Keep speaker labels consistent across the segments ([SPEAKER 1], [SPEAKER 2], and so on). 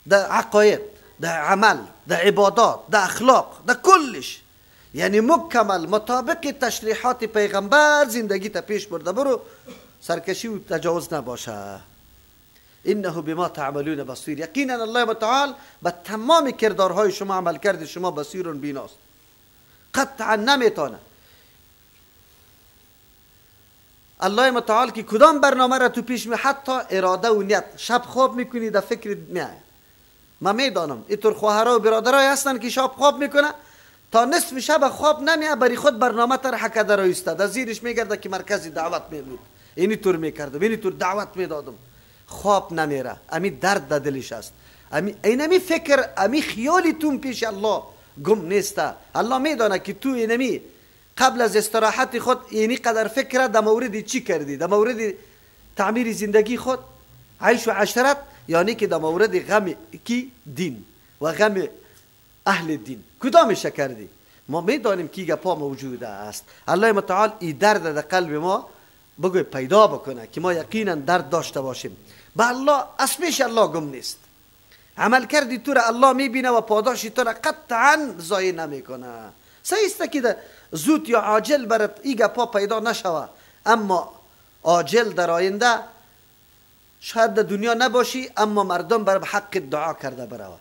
[SPEAKER 1] در عقاید، در عمل، در عبادات، در اخلاق، در کلش، یعنی مکمل مطابق تشریحات پیغمبر زندگی تا پیش برده برو، سرکشی و تجاوز نباشه. انه بما تعملون بصیر. یقینا الله متعال به تمام کردارهای شما، عمل کرد شما بصیر و بیناست. قطعا نمیتونه الله متعال که کدام برنامه را تو پیش می، حتی اراده و نیت، شب خواب میکنی در فکر میای. ما میدانم اینطور خواهرها و برادرای هستن که شب خواب میکنه تا نصف شب خواب نمیه، بری خود برنامه طرح کرده را ایستاده، زیرش میگرده که مرکز دعوت میبود، اینی طور میکردم، اینی طور دعوت میدادم، خواب نمیره. امی درد در دلش است، اینمی فکر، امی خیالی تو پیش الله گم نیسته. الله میدانه که تو اینمی قبل از استراحت خود اینی قدر فکر در مورد چی کردی، در مورد تعمیر زندگی خود، عیش و عشرت، یعنی که در مورد غم کی دین و غم اهل دین کدامش کردی. ما میدانیم که گپا موجود است. الله متعال این درد در قلب ما بگوی پیدا بکنه که ما یقینا درد داشته باشیم. به الله اسمش الله گم نیست. عمل کردی تو را الله میبینه و پاداشی تو را قطعا ضایع نمیکنه. سیسته که زود یا عاجل برات این گپا پیدا نشوه، اما عاجل در آینده شاید در دنیا نباشی، اما مردم بر حق دعا کرده بروه.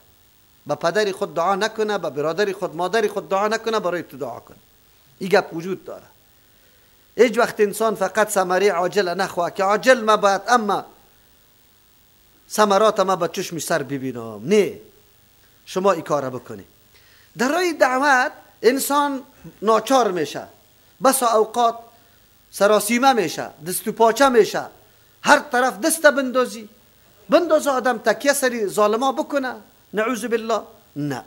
[SPEAKER 1] با پدری خود دعا نکنه، با برادری خود، مادری خود دعا نکنه، برای تو دعا کن. این گپ وجود داره. هیچ وقت انسان فقط ثمره عاجل نخواه که عاجل ما باید، اما ثمرات ما با چشم سر ببینم. نه، شما این کار بکنی. در راه دعوت انسان ناچار میشه، بسا اوقات سراسیمه میشه، دست و پاچه میشه، هر طرف دست بنداز آدم تکیه سری ظالما بکنه، نعوذ بالله. نه،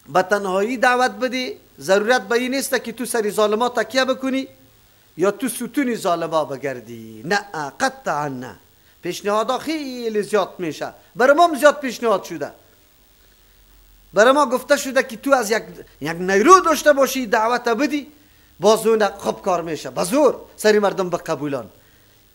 [SPEAKER 1] با تنهایی دعوت بدی، ضرورت به این نیست که تو سری ظالما تکیه بکنی یا تو ستون ظالما بگردی. نه، قطعا نه. پیشنهادها خیلی زیاد میشه، برای ما زیاد پیشنهاد شده، برای ما گفته شده که تو از یک نیرو داشته باشی دعوت بدی، باز اون خوب کار میشه، بزور سری مردم به قبولان.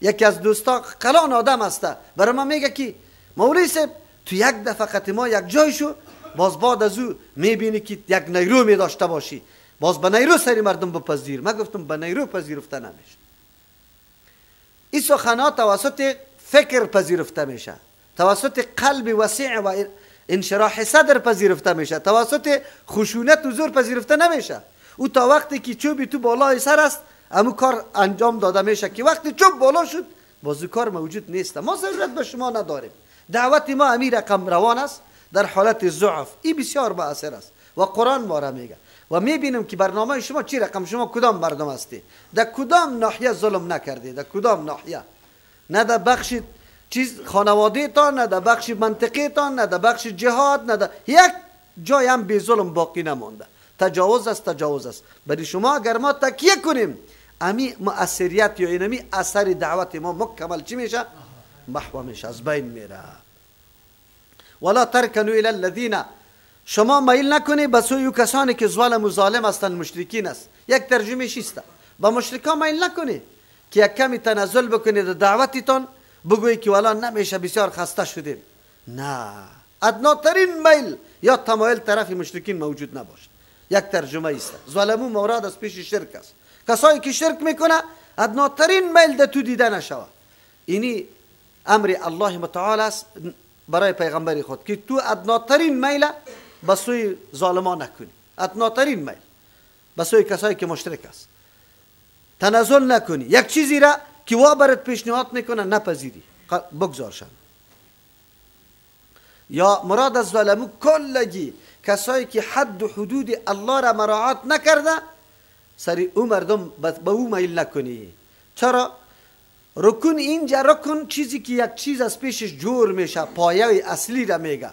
[SPEAKER 1] یکی از دوستا قلان آدم هسته، برای ما میگه که مولوی صاحب تو یک دفعه فقط ما یک جای شو، باز بعد از او میبینی که یک نیرو می داشته باشی، باز به نیرو سری مردم بپذیر. من گفتم به نیرو پذیرفته نمیشه. این سخنات توسط فکر پذیرفته میشه، توسط قلب وسیع و انشراح صدر پذیرفته میشه، توسط خشونت و زور پذیرفته نمیشه. او تا وقتی که چوبی تو بالای سر است همون کار انجام داده میشه که وقتی چوب بالا شد باز کار موجود نیست. ما ضرورت به شما نداریم. دعوت ما امیر رقم روان است در حالت ضعف. این بسیار با اثر است و قرآن ما را میگه و میبینیم که برنامه شما چی رقم، شما کدام مردم هستی، در کدام ناحیه ظلم نکردی، در کدام ناحیه، نه در بخش چیز خانواده تان، نه در بخش منطقه تان، نه در بخش جهاد، نه در یک جای هم بی ظلم باقی نمانده. تجاوز است، تجاوز است. برای شما اگر ما تکیه کنیم امی مؤثریت یا اینمی اثر دعوت ما مکمل چی میشه؟ محو میشه، از بین میره. ولا ترکنوا الی الذین، شما میل نکنی به سوی کسانی که ظالم و ظالم هستند، مشرکین است. یک ترجمه است، با مشرکان میل نکنی که یک کمی تنزل بکنید در دعوتتان، بگویی که والا نمیشه بسیار خسته شدیم. نه، ادناترین میل یا تمایل طرف مشرکین موجود نباشد. یک ترجمه است. ظالمو مراد از پیش شرک است. کسایی که شرک میکنه ادناترین میل در تو دیده نشود. اینی امر الله متعال است برای پیغمبر خود که تو ادناترین میل به سوی ظالمان نکنی، ادناترین میل به سوی کسایی که مشرک است تنازل نکنی. یک چیزی را که وا برات پیشنهاد میکنه نپذیری، بگذارشن. یا مراد از ظالمو کلگی کسایی که حد و حدود الله را مراعات نکرده، سری او مردم به او میل نکنی. چرا؟ رکن اینجا رکن چیزی که یک چیز از پیشش جور میشه، پایه اصلی را میگه.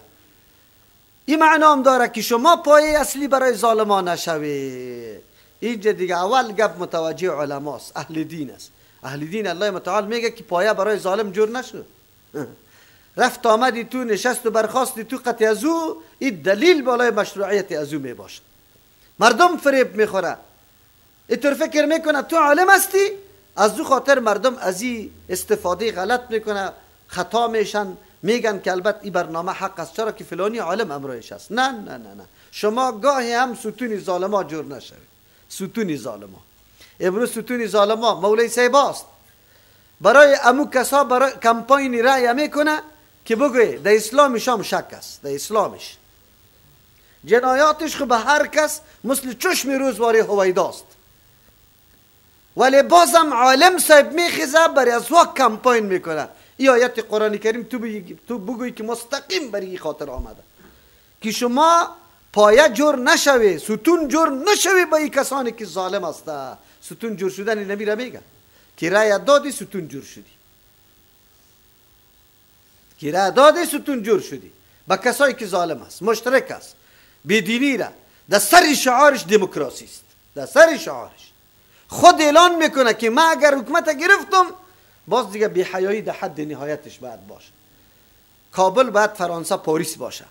[SPEAKER 1] این معنا هم داره که شما پایه اصلی برای ظالمان نشوی. اینجا دیگه اول گپ متوجه علماست، اهل دین است. اهل دین الله متعال میگه که پایه برای ظالم جور نشو. رفت آمدی تو، نشست و برخاستی تو، قطع از او، این دلیل بالای مشروعیت از او میباشه. مردم فریب میخوره، اینطور فکر میکنه تو عالم هستی، از او خاطر مردم از این استفاده غلط میکنه، خطا میشن، میگن که البته این برنامه حق است چرا که فلانی عالم امرایش است. نه نه نه نه، شما گاهی هم ستون ظالما جور نشوید. ستون ظالما امروز ستون ظالما مولوی صاحب است، برای امو کسا برای کمپاین رأی میکنه که بگوی در اسلامش هم شک است، در اسلامش جنایاتش خب به هر کس مثل چشم روزواری هویداست، ولی بازم عالم صاحب میخیزه برای از وقت کمپاین میکنه. این آیت قرآن کریم تو بگوی که مستقیم برای این خاطر آمده که شما پایه جور نشوی، ستون جور نشوی با این کسانی که ظالم است. ستون جور شدن نبی را میگه که رای دادی ستون جور شدی، که رای دادی ستون جور شدی با کسایی که ظالم است، مشترک است، بیدینی را در سر شعارش دموکراسی است، در سر شعارش خود اعلان میکنه که ما اگر حکومت گرفتم باز دیگه بی حیایی در حد نهایتش باید باشه، کابل باید فرانسه پاریس باشه،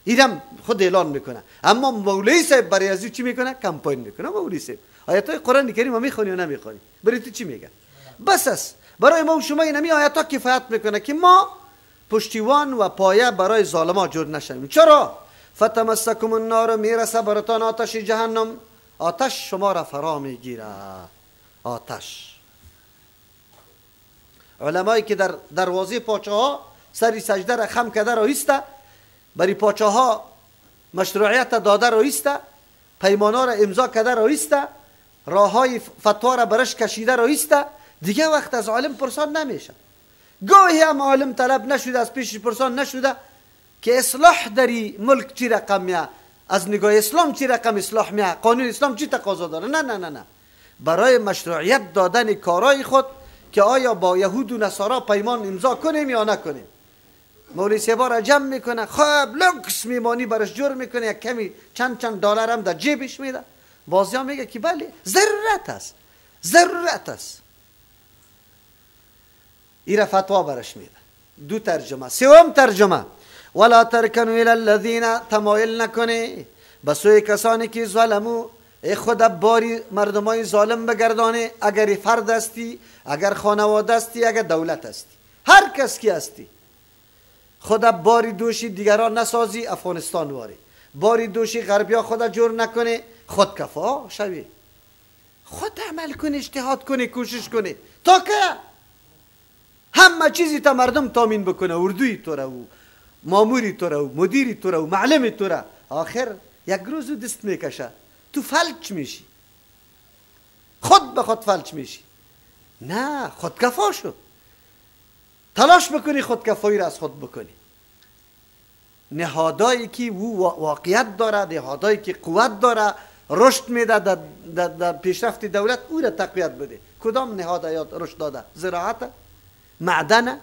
[SPEAKER 1] اینم خود اعلان میکنه. اما مولوی صاحب برای از چی میکنه؟ کمپاین میکنه. مولوی صاحب آیاتای قرآن کریم میخونی و نمیخونی، برای تو چی میگه؟ بس است برای ما و شما این آیاتا کفایت میکنه که ما پشتیوان و پایه برای ظالما جور نشویم. چرا؟ فتمسکم النار، میرسه براتان آتش جهنم، آتش شما را فرا میگیره. آتش علمایی که در دروازه پاچاها سری سجده را خم کرده را ایسته، برای پاچاها مشروعیت داده را ایسته، پیمانا را امضا کرده را ایسته، راه های فتوا را برش کشیده را ایسته، دیگه وقت از عالم پرسان نمیشه. گاهی هم عالم طلب نشده، از پیش پرسان نشده که اصلاح داری ملک چی رقمیه، از نگاه اسلام چی رقم اصلاح میه، قانون اسلام چی تقاضا داره. نه نه نه نه، برای مشروعیت دادن کارای خود که آیا با یهود و نصارا پیمان امضا کنیم یا نکنیم. مولوی صاحب را جمع میکنه، خب لوکس میمانی برش جور میکنه، یک کمی چند دلار هم در جیبش میده، بازیا میگه که بله ضرورت است، ضرورت است. ایره فتوا برش میده. دو ترجمه. سوم ترجمه، ولا ترکنوا الی الذین، تمایل نکنه به سوی کسانی که ظلمو، خود باری مردمای ظالم بگردانه، اگر فرد هستی، اگر خانواده هستی، اگر دولت هستی، هر کس کی هستی، خود باری دوشی دیگران نسازی، افغانستان واری باری دوشی غربیا خود جور نکنه، خود کفا شوی، خود عمل کنی، اجتهاد کنی، کوشش کنی تا که همه چیزی تا مردم تامین بکنه، اردوی تو را و ماموری تو را و مدیری تو را و معلمی تو را، آخر یک روز دست میکشه، تو فلج میشی، خود به خود فلج میشی. نه، خود کفا شو، تلاش بکنی خود کفایی را از خود بکنی. نهادایی که واقعیت داره، نهادایی که قوت داره، رشد میده در پیشرفت دولت، او را تقویت بده. کدام نهاد رشد داده؟ زراعت، معدن،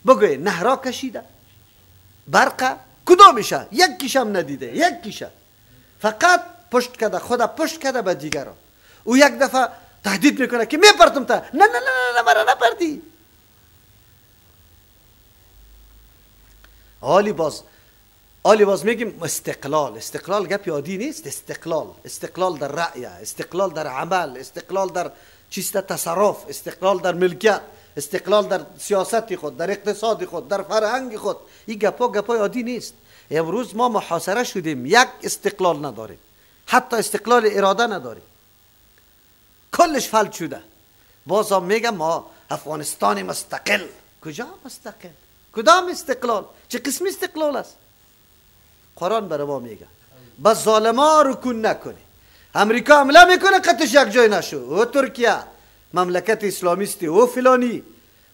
[SPEAKER 1] بگوی نهرا کشیده، برق، کدامشه؟ یکیش هم ندیده، یکیشه، فقط پشت کده، خدا پشت کده به دیگران. او یک دفعه تهدید میکنه که میپرتم تا، نه نه نه نه مرا نپرتی. حالی باز میگیم استقلال گپ عادی نیست. استقلال در رأی، استقلال در عمل، استقلال در چیست تصرف، استقلال در ملکیت، استقلال در سیاست خود، در اقتصاد خود، در فرهنگ خود. این گپای عادی نیست. امروز ما محاصره شدیم، یک استقلال نداریم، حتی استقلال اراده نداریم، کلش فلج شده. بازم میگم ما افغانستان مستقل. کجا مستقل؟ کدام استقلال؟ چه قسم استقلال است؟ قرآن برای ما میگه بس ظالما رکون نکنی. امریکا حمله میکنه قطش یک جای نشو، او ترکیه مملکت اسلامیستی، او فلانی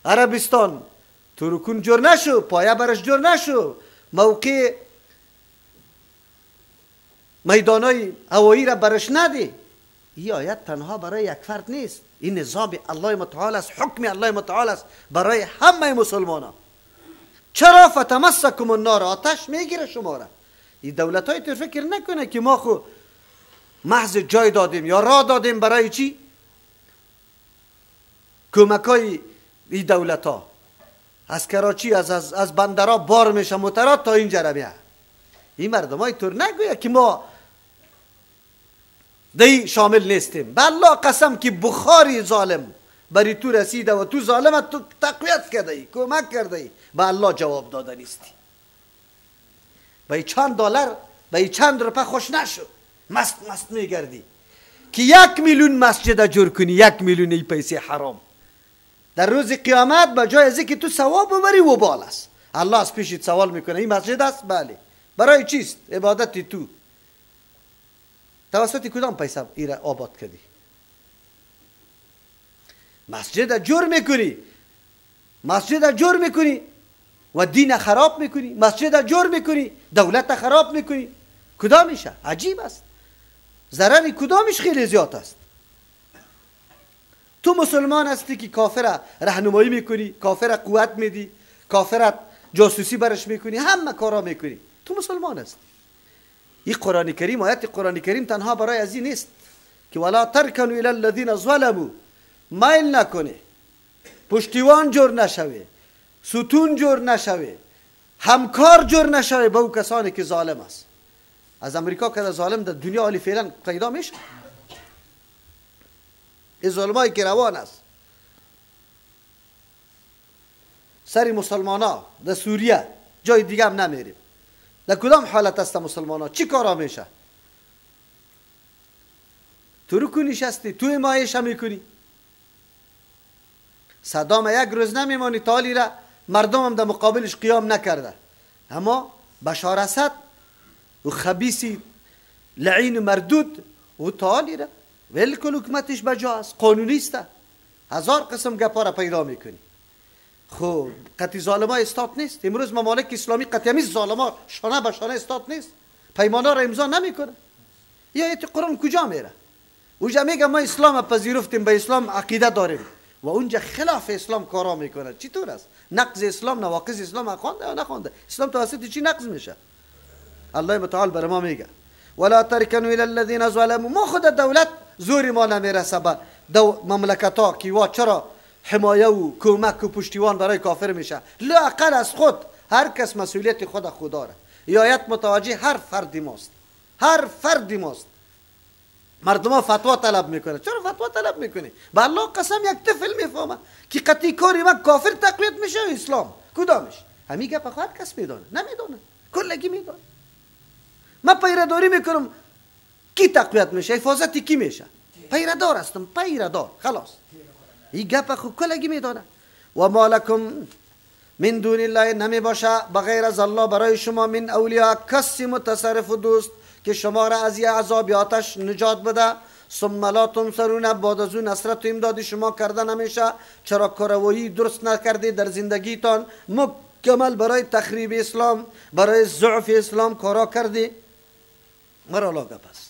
[SPEAKER 1] عربستان، تو رکون جور نشو، پایه برش جور نشو، موقع میدانای هوایی را برش ندی. این آیت تنها برای یک فرد نیست، این نظام الله متعال است، حکم الله متعال است برای همه مسلمانان. چرا؟ فتمسکم النار، آتش میگیره شما را. این دولت های تو فکر نکنه که ما خو محض جای دادیم یا راه دادیم برای چی؟ کمک های این دولت ها از کراچی از بندرها بار میشه موترات تا اینجا را میاد. این مردم های طور نگویه که ما دی شامل نیستیم. بالله قسم که بخاری ظالم بری تو رسیده و تو ظالمت تو تقویت کرده ای، کمک کرده ای، به الله جواب داده نیستی. به چند دلار به چند روپه خوش نشو، مست میگردی که 1 میلیون مسجد جور کنی، 1 میلیون ای پیسه حرام. در روز قیامت به جای از که تو ثواب ببری و بال است، الله از پیشت سوال میکنه این مسجد است؟ بله. برای چیست؟ عبادت تو. توسط کدام پیسه ایره آباد کردی؟ مسجد جور میکنی، مسجد جور میکنی و دین خراب میکنی، مسجد جور میکنی دولت خراب میکنی. کدامشه؟ عجیب است. ضرر کدامش خیلی زیاد است. تو مسلمان هستی که کافر راهنمایی میکنی، کافر قوت میدی، کافر جاسوسی برش میکنی، همه کارا میکنی، تو مسلمان هستی. این قرآن کریم، آیت قرآن کریم تنها برای از این نیست که ولا ترکنوا الی الذین ظلموا، مایل نکنه، پشتیوان جور نشوه، ستون جور نشوه، همکار جور نشوه با او کسانی که ظالم است. از امریکا که ظالم در دنیا حالی فعلا پیدا میشه. این ظلمایی که روان است سری مسلمان ها در سوریه، جای دیگه هم نمیریم. در کدام حالت است مسلمان ها؟ چی کارا میشه؟ تو رو نشستی، تو حمایش میکنی. صدام یک روز نمیمانی تالی را مردم هم در مقابلش قیام نکرده، اما بشار اسد و خبیثی لعین و مردود و تالی را ولکل حکمتش بجا است، قانونی است. 1000 قسم گپا را پیدا میکنی. خب قطعی ظالما استات نیست؟ امروز ممالک اسلامی قطعی همیز ظالما شانه به شانه استات نیست؟ پیمانا را امضا نمیکنه. یا ایت قرآن کجا میره؟ اونجا میگه ما اسلام پذیرفتیم، به اسلام عقیده داریم، و اونجا خلاف اسلام کارا میکنه. چطور است؟ نقض اسلام، نواقض اسلام خوانده یا نخوانده؟ اسلام توسط چی نقض میشه؟ الله متعال بر ما میگه ولا ترکنوا الی الذین ظلموا. ما خود دولت زوری ما نمیرسه به مملکت ها که وا چرا حمایه و کمک و پشتیوان برای کافر میشه. لااقل از خود هر کس مسئولیت خود داره. آیت متوجه هر فردی ماست، هر فردی ماست. مردم ها فتوا طلب میکنه. چرا فتوا طلب میکنی؟ به الله قسم یک طفل میفهمه که قطعی کاری من کافر تقویت میشه اسلام کدامش؟ همین گپ هر کس میدونه؟ نمیدونه، کلگی میدونه. من پیرداری میکنم کی تقویت میشه، حفاظتی کی میشه؟ پیردار هستم، پیردار، خلاص. این گپ خو کلگی میدونه. و ما لکم من دون الله، نمی باشه بغیر از الله برای شما من اولیاء، کسی متصرف و دوست که شما را از یه عذاب آتش نجات بده. ثم لا تنصرون، بعد از اون نصرت و امداد شما کرده نمیشه. چرا کاروایی درست نکردی در زندگیتان، مکمل برای تخریب اسلام، برای ضعف اسلام کارا کردی. مرا لاگه پس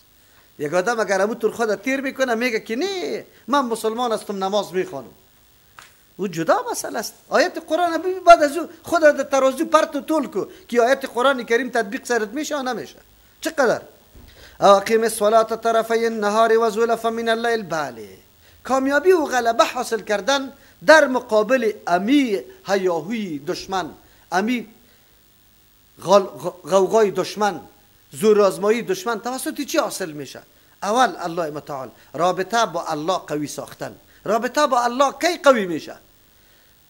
[SPEAKER 1] یک آدم اگر همون طور خود تیر میکنه میگه که نه من مسلمان هستم نماز میخوانم، او جدا مسئله است. آیت قرآن بعد از او خود در ترازو پرت و طول کو که آیت قرآن کریم تطبیق سرت میشه یا نمیشه. چقدر اقیم الصلاة طرفی النهار و زلفا من اللیل. بله، کامیابی و غلبه حاصل کردن در مقابل امی هیاهوی دشمن، امی غوغای دشمن، زور آزمایی دشمن توسط چی حاصل میشه؟ اول الله متعال رابطه با الله قوی ساختن. رابطه با الله کی قوی میشه؟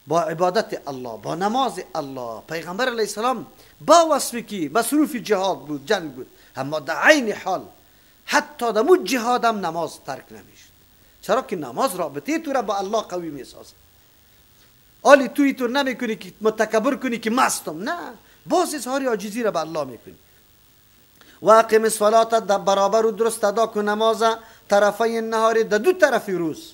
[SPEAKER 1] با عبادت الله، با نماز الله. پیغمبر علیه السلام با وصفی که مصروف جهاد بود، جنگ بود، اما در عین حال حتی در مو جهاد هم نماز ترک نمیشد. چرا که نماز رابطه تو را با الله قوی میسازه. آلی توی تو نمیکنی که متکبر کنی که مستم، نه، باز اظهار عاجزی را به الله میکنی. و اقیم الصلاة، در برابر و درست ادا کن نماز طرفی النهار، در دو طرف روز،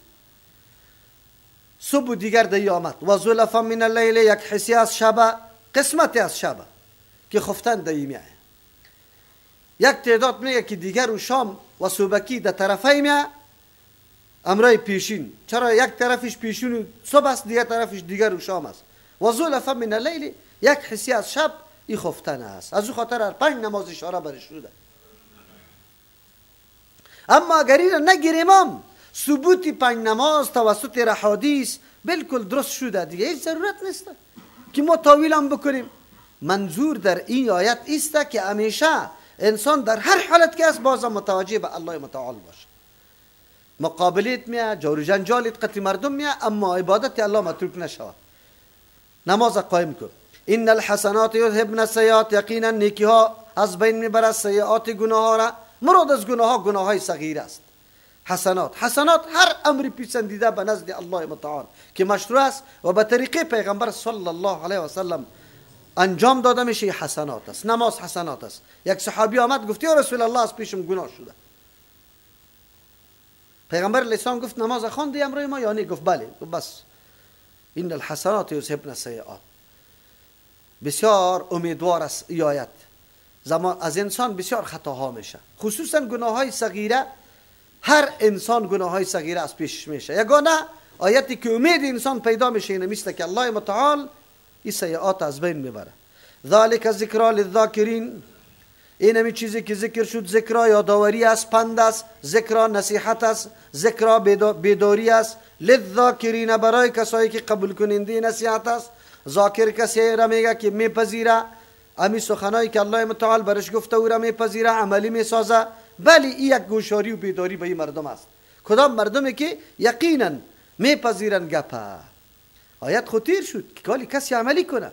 [SPEAKER 1] صبح و دیگر دیامت. و زلفا من اللیل، یک حسی از شب، قسمتی از شب که خفتن دیمیه. یک تعداد میگه که دیگر و شام و صبحکی در طرفی میه امرای پیشین. چرا یک طرفش پیشین و صبح است، دیگر طرفش دیگر و شام است. و زلفا من اللیل، یک حسی از شب، این خفتن است. از او خاطر هر 5 نماز اشاره برش شده. اما اگر این را نگیریم ثبوت 5 نماز توسط احادیث بالکل درست شده، دیگه هیچ ضرورت نیست که ما تاویل هم بکنیم. منظور در این آیت است که همیشه انسان در هر حالت که است باز متوجه به الله متعال باشه. مقابلیت میه، جور و جنجالیت قطع مردم میه، اما عبادت الله متروک نشود. نماز قائم کن. ان الحسنات یذهبن السیئات، یقینا نیکی ها از بین میبرد سیئات گناه ها را. مراد از گناه های صغیر است. حسنات هر امر پسندیده به نزد الله متعال که مشروع است و به طریقه پیغمبر صلی الله علیه و سلم انجام داده میشه حسنات است. نماز حسنات است. یک صحابی آمد گفت یا رسول الله از پیشم گناه شده. پیغمبر علیه السلام گفت نماز خواندی امروز ما یا نه؟ گفت بله. گفت بس این الحسنات یذهبن السیئات. بسیار امیدوار است این آیت. زمان از انسان بسیار خطاها میشه، خصوصا گناه های صغیره. هر انسان گناه های صغیره از پیش میشه. یگانه آیتی که امید انسان پیدا میشه اینه مثل که الله متعال این سیئات از بین میبره. ذالک ذکر للذاکرین، این همی چیزی که ذکر شد ذکر یادآوری است، پند است، ذکر نصیحت است، ذکر بیداری است. للذاکرین، برای کسایی که قبول کننده نصیحت است. ذاکر کسی را میگه که میپذیره امی سخنایی که الله متعال برش گفته او را میپذیره، عملی میسازه. بلی این یک گوشاری و بیداری به این مردم است. کدام مردمی که یقینا میپذیرن گپه. آیت خطیر شد که کالی کسی عملی کنه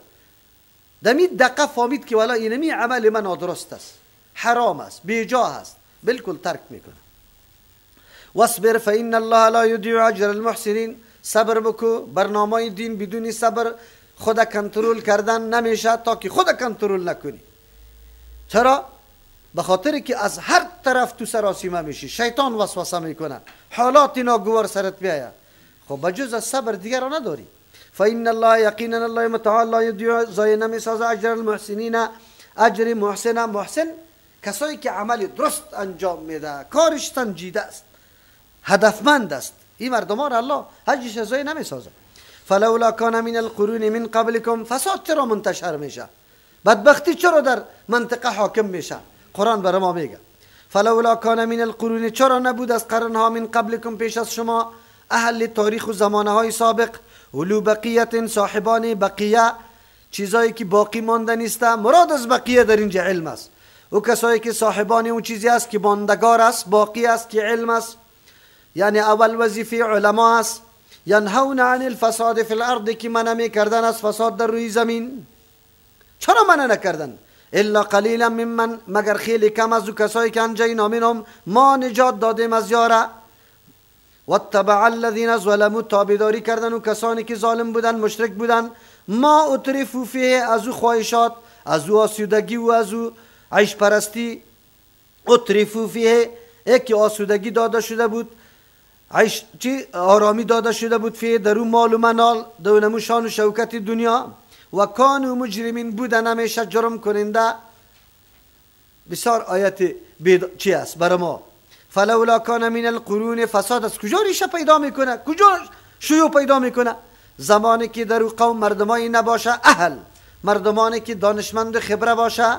[SPEAKER 1] دمی دقیقه فهمید که والا اینمی عمل من نادرست است، حرام است، بیجا است، بالکل ترک میکنه. واصبر فإن الله لا يضيع اجر المحسنین، صبر بکو. برنامه دین بدون صبر خود کنترل کردن نمیشه تا که خود کنترل نکنی. چرا؟ به خاطر که از هر طرف تو سراسیمه میشی، شیطان وسوسه میکنه، حالات ناگوار سرت بیاید. خب بجز از صبر دیگر را نداری. فإن الله، یقینا الله متعال، لا یضیع، ضایع نمیسازه اجر المحسنین، اجر محسن کسایی که عمل درست انجام میده، کارش سنجیده است، هدفمند است. این مردمان الله هیچ ضایع نمیسازه. فلولا کان من القرون من قبلکم، فساد چرا منتشر میشه؟ بدبختی چرا در منطقه حاکم میشه؟ قرآن برای ما میگه فلولا کان من القرون، چرا نبود از قرنها من قبلکم پیش از شما، اهل تاریخ و زمانه های سابق، اولو بقیت، صاحبان بقیه، چیزایی که باقی مانده نیسته. مراد از بقیه در اینجا علم است. او کسایی که صاحبان اون چیزی است که ماندگار است، باقی است، که علم است. یعنی اول وظیفه علما است. ینهون عن الفساد فی الارض، که منع میکردن از فساد در روی زمین. چرا منع نکردن؟ الا قلیلا ممن، مگر خیلی کم از او کسایی که انجینا منهم، ما نجات دادیم از یاره. واتبع الذین ظلموا، تابعداری کردن و کسانی که ظالم بودن، مشرک بودن. ما اترفوا فیه، از او خواهشات، از او آسودگی و از او عیش پرستی. اترفوا فیه، یکی آسودگی داده شده بود، عیش چی آرامی داده شده بود، فیه در او مال و منال، دونمو شان و شوکت دنیا. و کانوا مجرمین، بودن همیشه جرم کننده. بسیار آیت چی است برای ما. فلولا کان من القرون، فساد از کجا ریشه پیدا میکنه، کجا شیوع پیدا میکنه؟ زمانی که در او قوم مردمانی نباشه، اهل مردمانی که دانشمند و خبره باشه،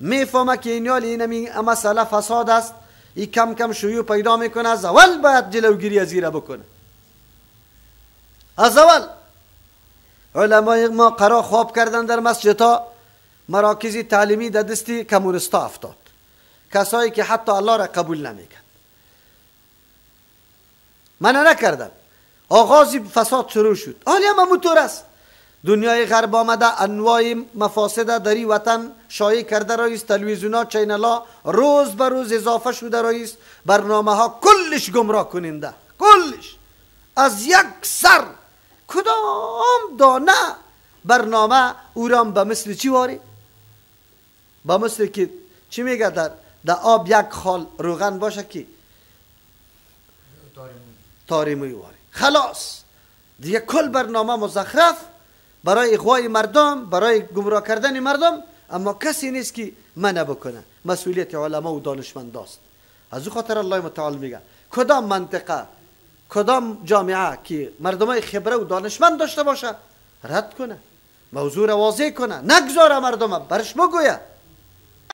[SPEAKER 1] میفهمه که این مسئله فساد است، این کم کم شیوع پیدا میکنه. از اول باید جلوگیری از این بکنه. از اول علمای ما قرار خواب کردن در مسجدها، مراکز تعلیمی در دستی کمونستا افتاد، کسایی که حتی الله را قبول نمیکن. منع نکردن، آغازی فساد شروع شد. حالی هم همونطور است. دنیای غرب آمده انواع مفاسد در این وطن شایع کرده رایست. تلویزیونا، چینلا روز به روز اضافه شده رایست. برنامه ها کلش گمراه کننده، کلش از یک سر. کدام دانه برنامه او را به مثل چی واری؟ به مثل که چی میگه در آب یک خال روغن باشه که تاریموی واری. خلاص دیگه کل برنامه مزخرف برای اغوای مردم، برای گمراه کردن مردم. اما کسی نیست که منع بکنه. مسئولیت علما و دانشمند است. از او خاطر الله متعال میگه کدام منطقه، کدام جامعه که مردمای خبره و دانشمند داشته باشه، رد کنه، موضوع را واضح کنه، نگذاره مردم برش بگویه